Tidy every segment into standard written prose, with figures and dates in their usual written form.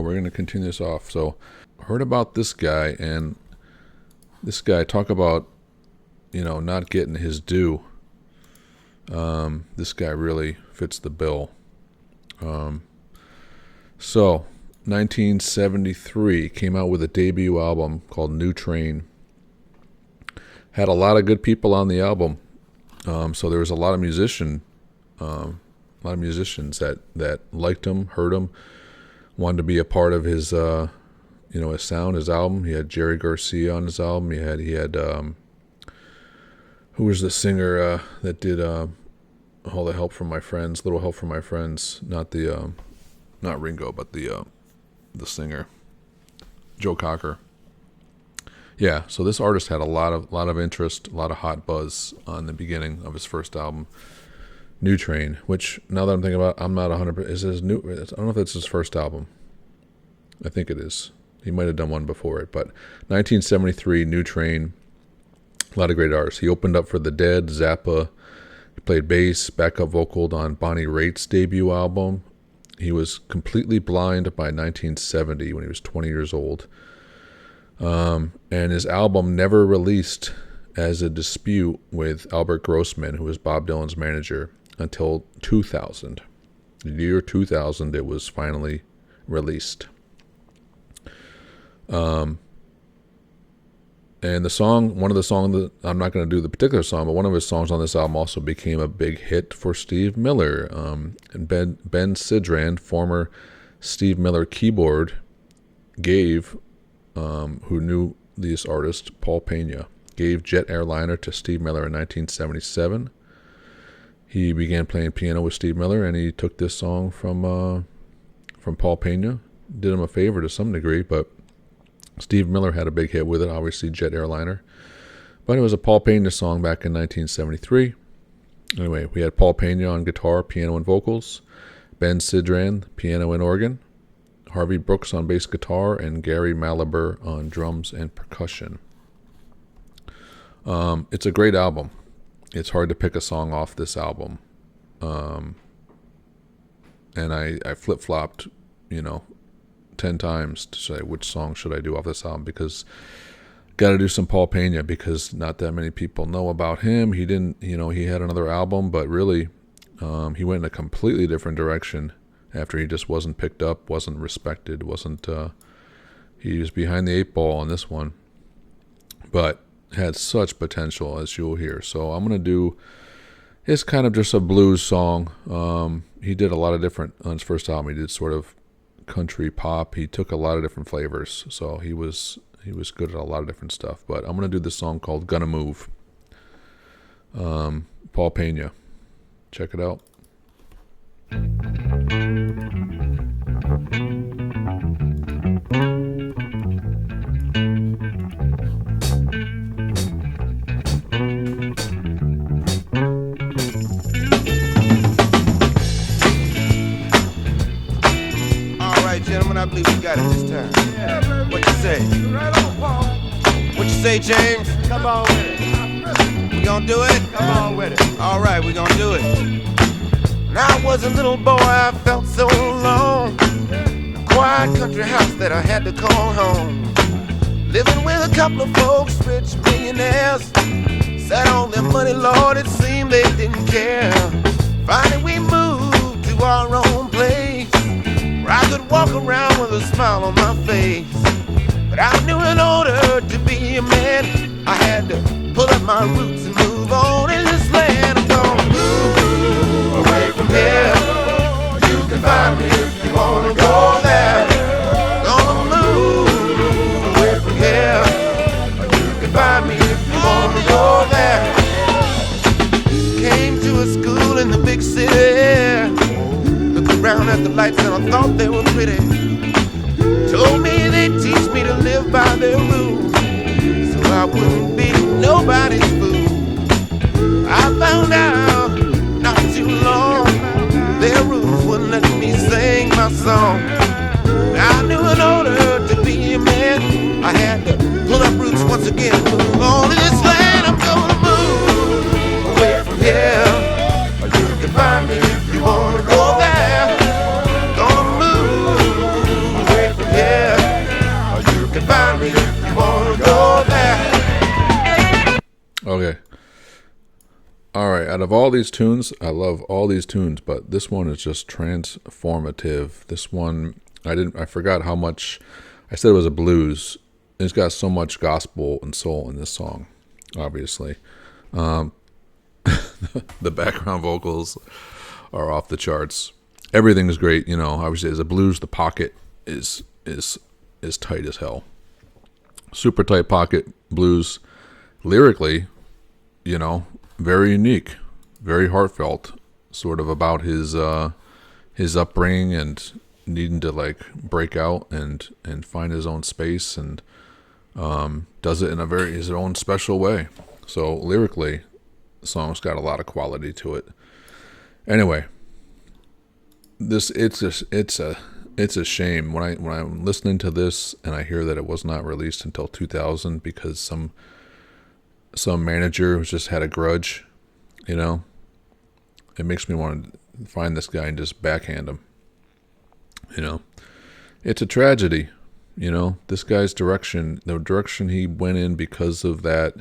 we're going to continue this off. So heard about this guy, and this guy, talk about, not getting his due. This guy really fits the bill. So 1973, came out with a debut album called New Train. Had a lot of good people on the album. So there was a lot of musicians that liked him, heard him, wanted to be a part of his, his sound, his album. He had Jerry Garcia on his album. He had who was the singer that did All the Help from My Friends, Little Help from My Friends? Not Ringo, but the singer, Joe Cocker. Yeah, so this artist had a lot of interest, a lot of hot buzz on the beginning of his first album, New Train, which, now that I'm thinking about it, I'm not 100%. Is his new? I don't know if it's his first album. I think it is. He might have done one before it, but 1973, New Train. A lot of great artists. He opened up for The Dead, Zappa. He played bass, backup vocal on Bonnie Raitt's debut album. He was completely blind by 1970 when he was 20 years old. And his album never released as a dispute with Albert Grossman, who was Bob Dylan's manager, until 2000. The year 2000, it was finally released. And the song, one of the songs, that I'm not going to do the particular song, but one of his songs on this album also became a big hit for Steve Miller. And Ben Sidran, former Steve Miller keyboard, gave, who knew this artist, Paul Pena, gave Jet Airliner to Steve Miller in 1977. He began playing piano with Steve Miller, and he took this song from Paul Pena. Did him a favor to some degree, but Steve Miller had a big hit with it, obviously Jet Airliner. But it was a Paul Pena song back in 1973. Anyway, we had Paul Pena on guitar, piano, and vocals, Ben Sidran, piano and organ, Harvey Brooks on bass guitar, and Gary Malaber on drums and percussion. It's a great album. It's hard to pick a song off this album. And I flip-flopped, 10 times to say which song should I do off this album, because got to do some Paul Pena, because not that many people know about him. He didn't, he had another album, but really he went in a completely different direction after he just wasn't picked up, wasn't respected, he was behind the eight ball on this one, but had such potential, as you'll hear. So I'm going to do, it's kind of just a blues song. He did a lot of different, on his first album, he did sort of country pop. He took a lot of different flavors, so he was good at a lot of different stuff. But I'm going to do this song called Gonna Move. Paul Pena. Check it out. Gentlemen, I believe we got it this time. Yeah, what you say? Right on, Paul. What you say, James? Come on with it. We gonna do it? Come on with it. All right, we gonna do it. When I was a little boy, I felt so alone. A quiet country house that I had to call home. Living with a couple of folks, rich millionaires. Sat on their money, Lord, it seemed they didn't care. Finally, we moved to our own place, where I could walk around with a smile on my face. But I knew in order to be a man, I had to pull up my roots and move on in this land. I'm gonna move away from here. You can find me if you wanna go there. Gonna move away from here. You can find me if you wanna go there. Came to a school in the big city. Around at the lights and I thought they were pretty. Told me they'd teach me to live by their rules, so I wouldn't be nobody's fool. I found out not too long their rules wouldn't let me sing my song. I knew in order to be a man, I had to pull up roots once again and move on to this land. I'm gonna move away from here. You can find me if you wanna go there. All right, out of all these tunes, I love all these tunes, but this one is just transformative. This one, I forgot how much, I said it was a blues. It's got so much gospel and soul in this song, obviously. The background vocals are off the charts. Everything's great, obviously as a blues, the pocket is tight as hell. Super tight pocket blues. Lyrically, very unique, very heartfelt, sort of about his upbringing and needing to like break out and find his own space, and does it in his own special way. So lyrically, the song's got a lot of quality to it. Anyway, it's a shame when I'm listening to this and I hear that it was not released until 2000 because some manager just had a grudge, It makes me want to find this guy and just backhand him, It's a tragedy, This guy's the direction he went in because of that,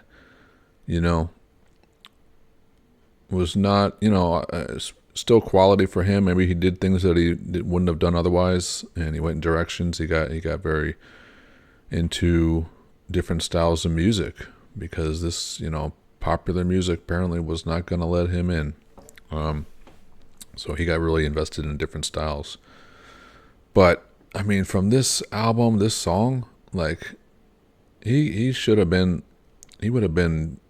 was not, still quality for him. Maybe he did things that he wouldn't have done otherwise, and he went in directions. He got very into different styles of music because this, popular music apparently was not going to let him in. So he got really invested in different styles. But I mean, from this album, this song, like he should have been, he would have been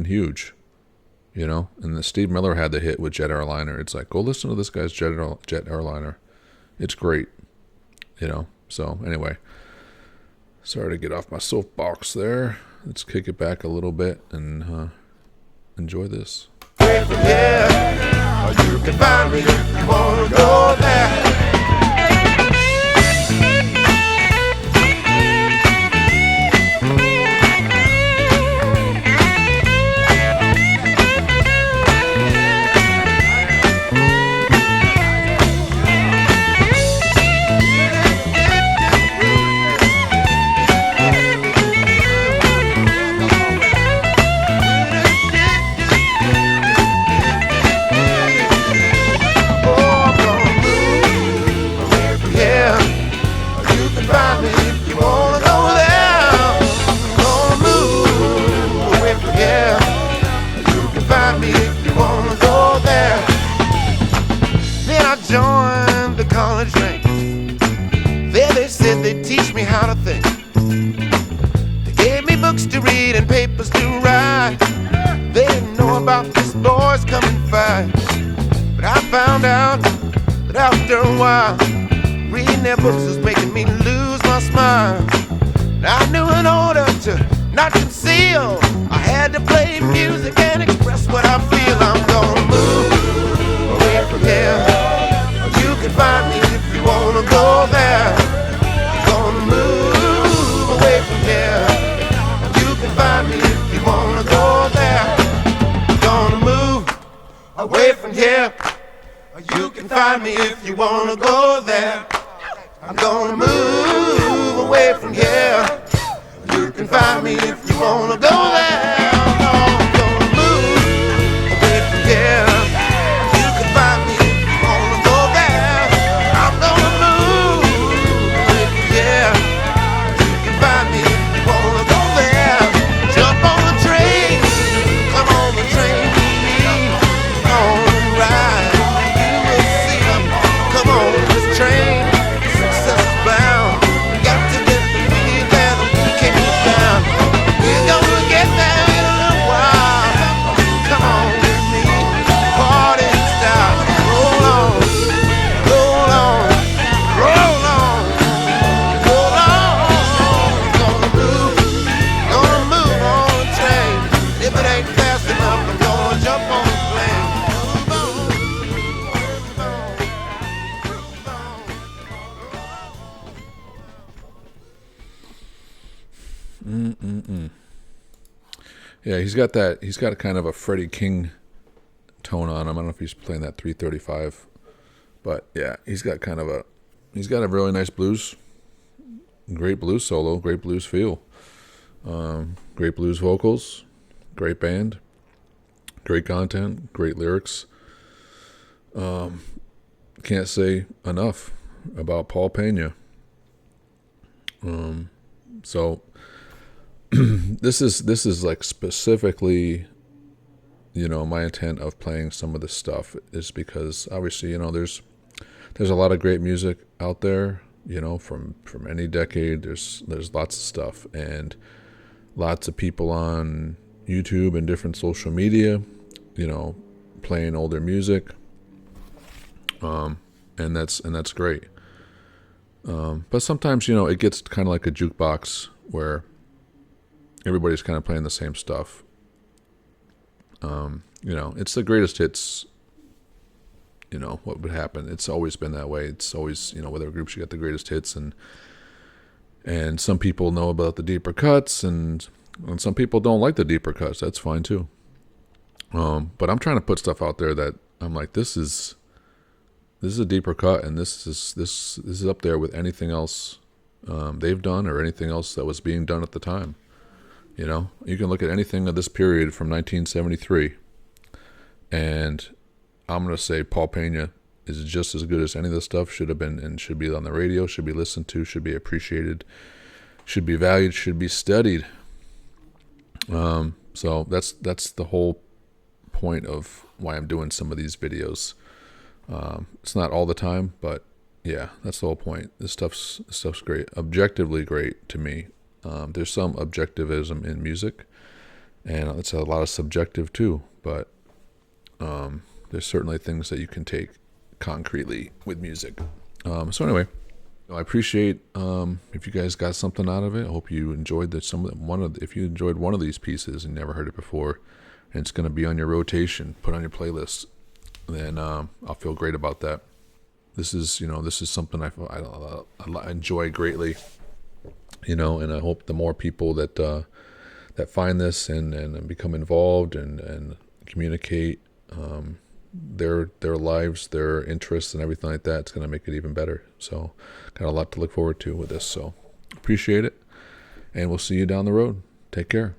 huge. And the Steve Miller had the hit with Jet Airliner. It's like, go listen to this guy's Jet Airliner. It's great, So anyway, sorry to get off my soapbox there. Let's kick it back a little bit and enjoy this. Away from here, or you can find me if you wanna go there. Joined the college ranks. There they said they'd teach me how to think. They gave me books to read and papers to write. They didn't know about this boys coming fight. But I found out that after a while, reading their books was making me lose my smile. And I knew in order to not conceal, I had to play music and express what I feel. I'm gonna move away from here. You can find me if you wanna go there. Gonna move away from here. You can find me if you wanna go there. Gonna move away from here. You can find me if you wanna go there. I'm gonna move away from here. You can find me if you wanna go there. I'm gonna move away from here. You can find me if you wanna go there. I'm gonna move away from here. You can find me if you wanna go there. Jump on the train, come on the train with me. Come on and ride, you will see. Come on this train, success is bound. Got to get the feeling that we can't be down. We're gonna get there in a little while. Come on with me, party style. Roll on, roll on, roll on, roll on. Gonna move on the train. If it ain't fast enough, I'm gonna jump on the plane. Move on, move on, move on. Yeah, he's got that. He's got a kind of a Freddie King tone on him. I don't know if he's playing that 335, but yeah, he's got a really nice blues, great blues solo, great blues feel, great blues vocals, great band. Great content, great lyrics. Can't say enough about Paul Pena. So this is like specifically, my intent of playing some of this stuff is because obviously, there's a lot of great music out there, from any decade. There's lots of stuff and lots of people on YouTube and different social media, playing older music. And that's great. But sometimes, it gets kind of like a jukebox where everybody's kind of playing the same stuff. It's the greatest hits. What would happen? It's always been that way. It's always, with our groups, you got the greatest hits, and some people know about the deeper cuts, and some people don't like the deeper cuts. That's fine too. But I'm trying to put stuff out there that I'm like, this is a deeper cut, and this is up there with anything else they've done or anything else that was being done at the time. You can look at anything of this period from 1973, and I'm going to say Paul Pena is just as good as any of this stuff should have been, and should be on the radio, should be listened to, should be appreciated, should be valued, should be studied. So that's the whole point of why I'm doing some of these videos. It's not all the time, but yeah, that's the whole point. This stuff's great, objectively great to me. There's some objectivism in music, and it's a lot of subjective too, but there's certainly things that you can take concretely with music. So anyway, I appreciate if you guys got something out of it. I hope you enjoyed if you enjoyed one of these pieces and never heard it before, and it's going to be on your rotation, put on your playlist, then I'll feel great about that. This is something I enjoy greatly, and I hope the more people that find this and become involved and communicate their lives, their interests, and everything like that, it's going to make it even better. So got a lot to look forward to with this. So appreciate it, and we'll see you down the road. Take care.